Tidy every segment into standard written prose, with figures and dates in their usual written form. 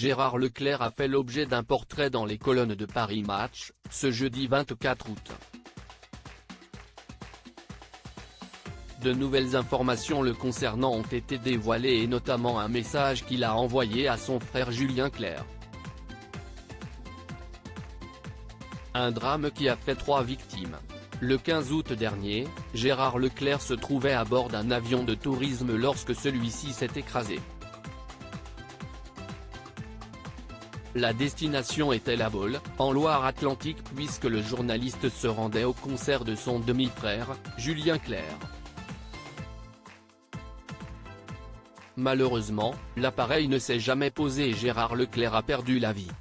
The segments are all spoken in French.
Gérard Leclerc a fait l'objet d'un portrait dans les colonnes de Paris Match, ce jeudi 24 août. De nouvelles informations le concernant ont été dévoilées et notamment un message qu'il a envoyé à son frère Julien Clerc. Un drame qui a fait 3 victimes. Le 15 août dernier, Gérard Leclerc se trouvait à bord d'un avion de tourisme lorsque celui-ci s'est écrasé. La destination était La Baule, en Loire-Atlantique puisque le journaliste se rendait au concert de son demi-frère, Julien Clerc. Malheureusement, l'appareil ne s'est jamais posé et Gérard Leclerc a perdu la vie.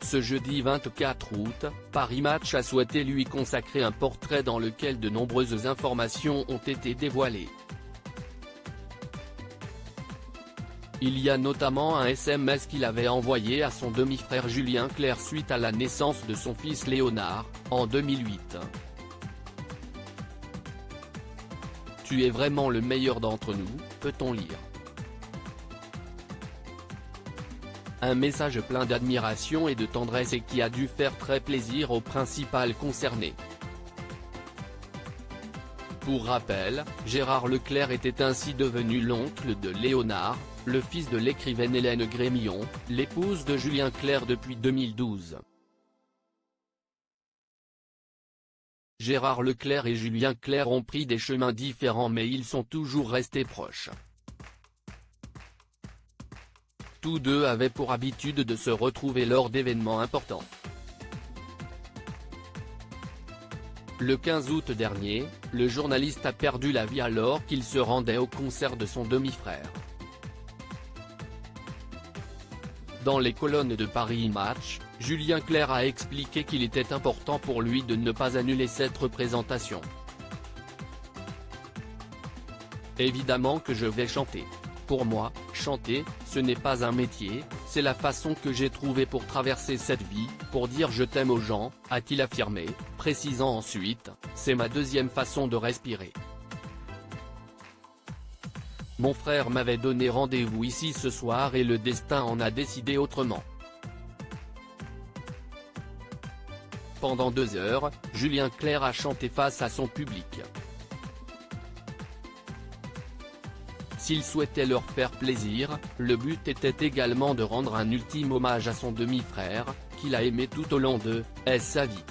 Ce jeudi 24 août, Paris Match a souhaité lui consacrer un portrait dans lequel de nombreuses informations ont été dévoilées. Il y a notamment un SMS qu'il avait envoyé à son demi-frère Julien Clerc suite à la naissance de son fils Léonard, en 2008. « Tu es vraiment le meilleur d'entre nous », peut-on lire. Un message plein d'admiration et de tendresse et qui a dû faire très plaisir au principal concerné. Pour rappel, Gérard Leclerc était ainsi devenu l'oncle de Léonard, le fils de l'écrivaine Hélène Grémillon, l'épouse de Julien Clerc depuis 2012. Gérard Leclerc et Julien Clerc ont pris des chemins différents mais ils sont toujours restés proches. Tous deux avaient pour habitude de se retrouver lors d'événements importants. Le 15 août dernier, le journaliste a perdu la vie alors qu'il se rendait au concert de son demi-frère. Dans les colonnes de Paris Match, Julien Clerc a expliqué qu'il était important pour lui de ne pas annuler cette représentation. Évidemment que je vais chanter. Pour moi, chanter, ce n'est pas un métier, c'est la façon que j'ai trouvée pour traverser cette vie, pour dire je t'aime aux gens, a-t-il affirmé, précisant ensuite, c'est ma deuxième façon de respirer. Mon frère m'avait donné rendez-vous ici ce soir et le destin en a décidé autrement. Pendant 2 heures, Julien Clerc a chanté face à son public. S'il souhaitait leur faire plaisir, le but était également de rendre un ultime hommage à son demi-frère, qu'il a aimé tout au long de sa vie.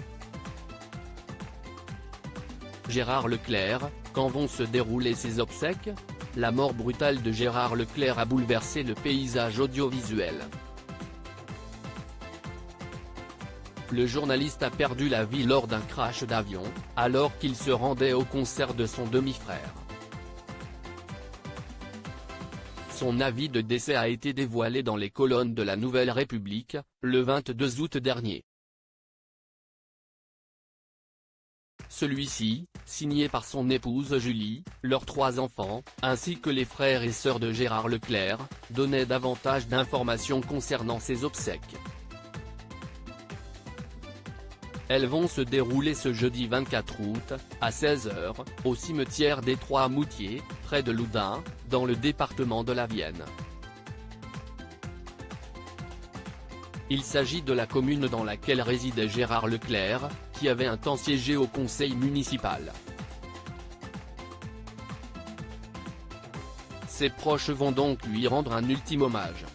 Gérard Leclerc, quand vont se dérouler ses obsèques ? La mort brutale de Gérard Leclerc a bouleversé le paysage audiovisuel. Le journaliste a perdu la vie lors d'un crash d'avion, alors qu'il se rendait au concert de son demi-frère. Son avis de décès a été dévoilé dans les colonnes de la Nouvelle République, le 22 août dernier. Celui-ci, signé par son épouse Julie, leurs 3 enfants, ainsi que les frères et sœurs de Gérard Leclerc, donnait davantage d'informations concernant ses obsèques. Elles vont se dérouler ce jeudi 24 août, à 16 h, au cimetière des Trois-Moutiers, près de Loudun, dans le département de la Vienne. Il s'agit de la commune dans laquelle résidait Gérard Leclerc, qui avait un temps siégé au conseil municipal. Ses proches vont donc lui rendre un ultime hommage.